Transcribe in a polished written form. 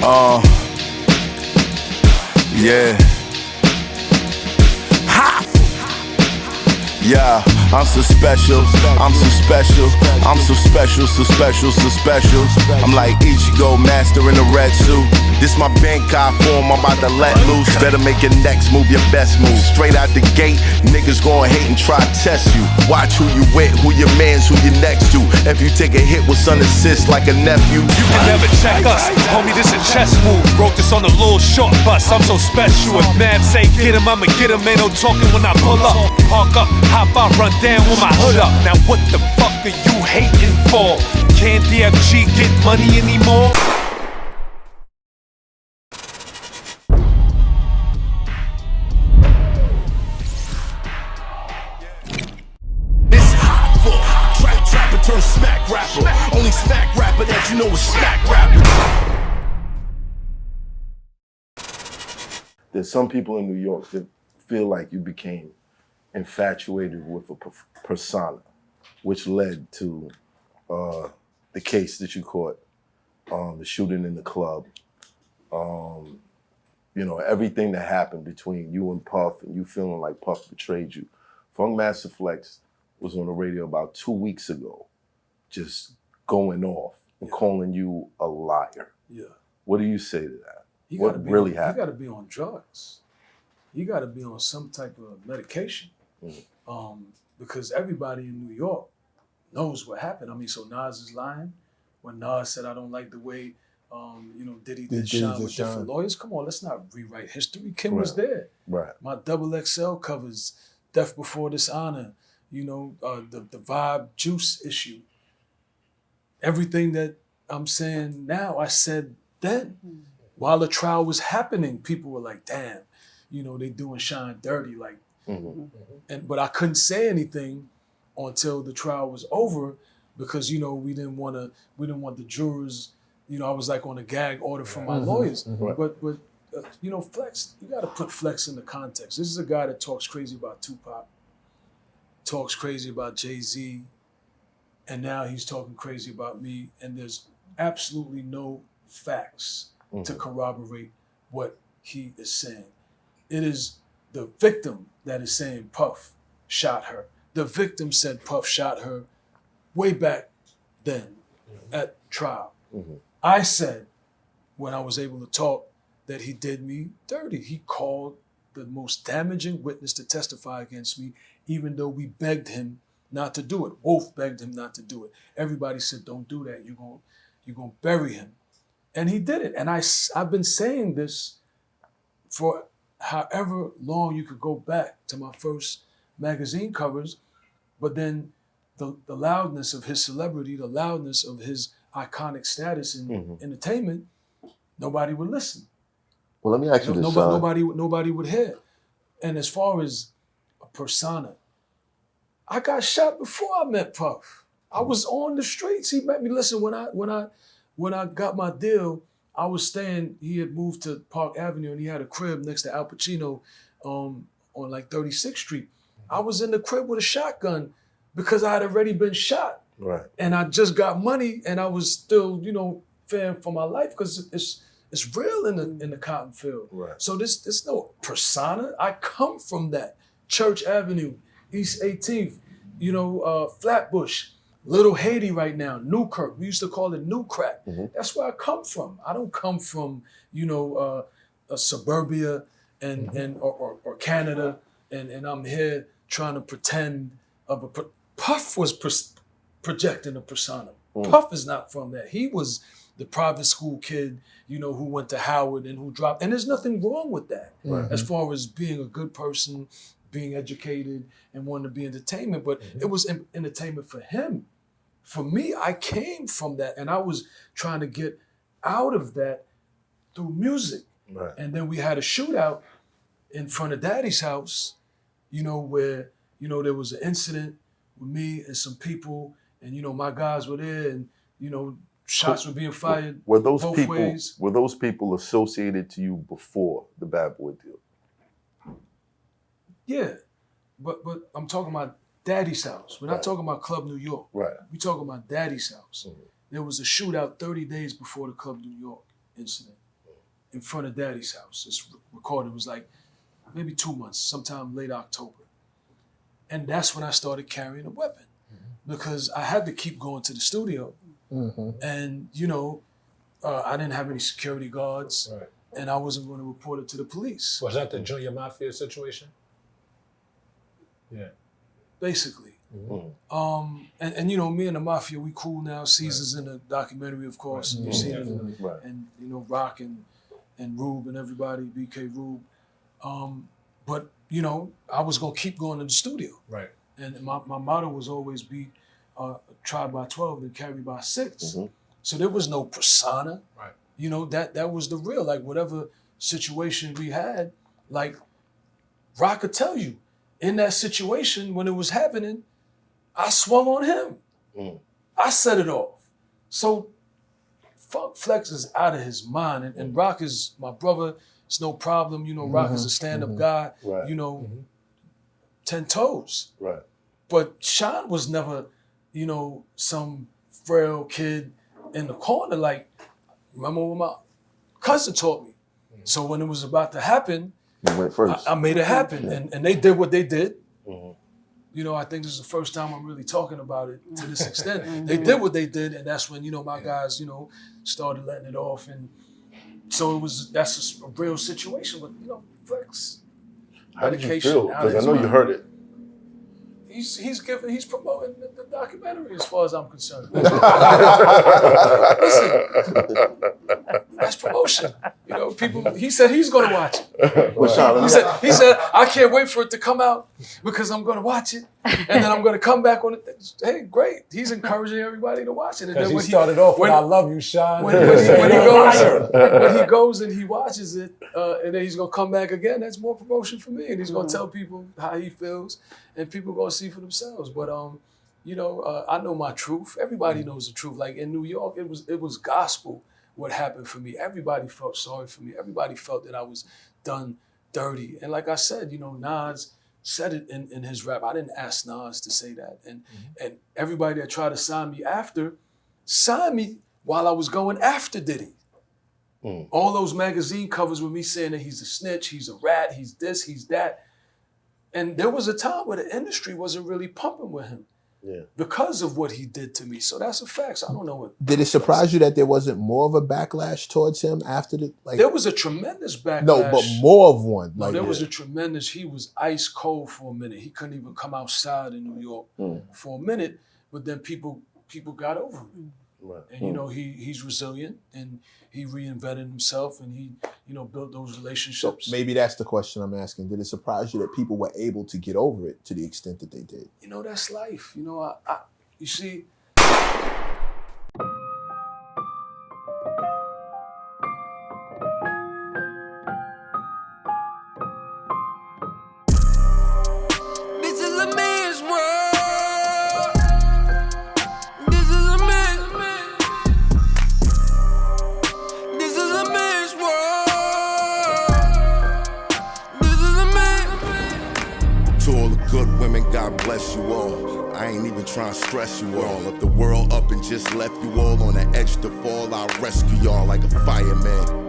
Yeah. Ha! Yeah, I'm so special, I'm so special, I'm so special, so special, so special. I'm like Ichigo, master in a red suit. This my Bankai form, I'm about to let loose. Better make your next move your best move. Straight out the gate, niggas gon' hate and try to test you. Watch who you with, who your mans, who you next to. If you take a hit with son assist like a nephew, you can never check us. Homie, this a chess move. Wrote this on a little short bus, I'm so special. If Mav say get him, I'ma get him. Ain't no talking when I pull up. Park up, hop out, run down with my hood up. Now what the fuck are you hating for? Can't DFG get money anymore? It's Hoffa, trapper turn smack rapper. Only smack rapper that you know is smack rapper. There's some people in New York that feel like you became infatuated with a persona, which led to the case that you caught, the shooting in the club, you know, everything that happened between you and Puff and you feeling like Puff betrayed you. Funkmaster Flex was on the radio about 2 weeks ago, just going off and calling you a liar. Yeah. What do you say to that? What really happened? You gotta be on drugs. You gotta be on some type of medication. Because everybody in New York knows what happened. I mean, so Nas is lying when Nas said, I don't like the way, you know, Diddy did Shyne with different lawyers. Come on, let's not rewrite history. Kim was there. Right. My XXL covers Death Before Dishonor, you know, the Vibe Juice issue. Everything that I'm saying now, I said then. While the trial was happening, people were like, damn, you know, they doing Shyne dirty, like, but I couldn't say anything until the trial was over because, you know, we didn't want the jurors, you know, I was like on a gag order from my lawyers. But you know, Flex, you got to put Flex in the context. This is a guy that talks crazy about Tupac, talks crazy about Jay-Z, and now he's talking crazy about me, and there's absolutely no facts to corroborate what he is saying. It is the victim that is saying Puff shot her. The victim said Puff shot her way back then at trial. I said, when I was able to talk, that he did me dirty. He called the most damaging witness to testify against me, even though we begged him not to do it. Wolf begged him not to do it. Everybody said, don't do that. You're gonna bury him. And he did it. And I've been saying this for however long you could go back to my first magazine covers, but then the loudness of his celebrity, the loudness of his iconic status in entertainment, nobody would listen. Well, let me ask you this, nobody would hear. And as far as a persona, I got shot before I met Puff. I was on the streets. He met me. Listen, when I got my deal, I was staying, he had moved to Park Avenue and he had a crib next to Al Pacino on like 36th Street. I was in the crib with a shotgun because I had already been shot. Right. And I just got money and I was still, you know, fearing for my life because it's real in the cotton field. Right. So there's no persona. I come from that. Church Avenue, East 18th, you know, Flatbush, Little Haiti right now, Newkirk. We used to call it New Crack. That's where I come from. I don't come from, you know, suburbia or Canada, and I'm here trying to pretend Puff was projecting a persona. Puff is not from that. He was the private school kid, you know, who went to Howard and who dropped. And there's nothing wrong with that as far as being a good person, being educated and wanting to be entertainment. But it was entertainment for him. For me, I came from that and I was trying to get out of that through music. Right. And then we had a shootout in front of Daddy's house, you know, where, you know, there was an incident with me and some people and, you know, my guys were there and, you know, shots were being fired both ways. Were those people associated to you before the Bad Boy deal? Yeah, but I'm talking about Daddy's house. We're not talking about Club New York. Right. We're talking about Daddy's house. There was a shootout 30 days before the Club New York incident. in front of Daddy's house. It's recorded. It was like maybe 2 months, sometime late October. And that's when I started carrying a weapon because I had to keep going to the studio. And, you know, I didn't have any security guards and I wasn't going to report it to the police. Was that the Junior Mafia situation? Yeah. Basically. And you know, me and the Mafia, we cool now. Caesar's in the documentary, of course. You see it. And, you know, Rock and Rube and everybody, BK Rube. But, you know, I was going to keep going to the studio. Right. And my motto was always be tried by 12 and carried by 6. So there was no persona. Right. You know, that was the real, like whatever situation we had, like Rock could tell you, in that situation when it was happening, I swung on him. I set it off. So Funk Flex is out of his mind. And Rock is my brother. It's no problem. You know, Rock is a stand-up guy. Right. You know, 10 toes. Right. But Shyne was never, you know, some frail kid in the corner. Like, remember what my cousin taught me. So when it was about to happen, You went first. I made it happen. And they did what they did. You know, I think this is the first time I'm really talking about it to this extent. They did what they did, and that's when, you know, my guys, you know, started letting it off. And so that's a real situation. But, you know, Flex. How did you medication feel? out of Because I his know you mind. heard it. He's promoting the documentary as far as I'm concerned. Listen, that's promotion. You know, people. He said he's going to watch it. Well, Sean, He said I can't wait for it to come out because I'm going to watch it, and then I'm going to come back on it. Hey, great. He's encouraging everybody to watch it. And Because then he started off with "I love you, Sean." when he goes and he watches it, and then he's gonna come back again. That's more promotion for me, and he's gonna tell people how he feels, and people gonna see for themselves. But you know, I know my truth. Everybody knows the truth. Like in New York, it was gospel what happened for me. Everybody felt sorry for me. Everybody felt that I was done dirty. And like I said, you know, Nas said it in his rap. I didn't ask Nas to say that, and everybody that tried to sign me after signed me while I was going after Diddy. All those magazine covers with me saying that he's a snitch, he's a rat, he's this, he's that. And there was a time where the industry wasn't really pumping with him because of what he did to me. So that's a fact. So I don't know what. Did it surprise you that there wasn't more of a backlash towards him after the like? There was a tremendous backlash. No, but more of one. No, Like there was a tremendous. He was ice cold for a minute. He couldn't even come outside in New York for a minute. But then people got over him. Right. And you know, he's resilient and he reinvented himself and he, you know, built those relationships. Maybe that's the question I'm asking. Did it surprise you that people were able to get over it to the extent that they did? You know, that's life. You know, you see. This is a man's world. This is a man's This is a man's world. This is a man. To all the good women, God bless you all. I ain't even trying to stress you all. If the world up and just left you all on the edge to fall, I'll rescue y'all like a fireman.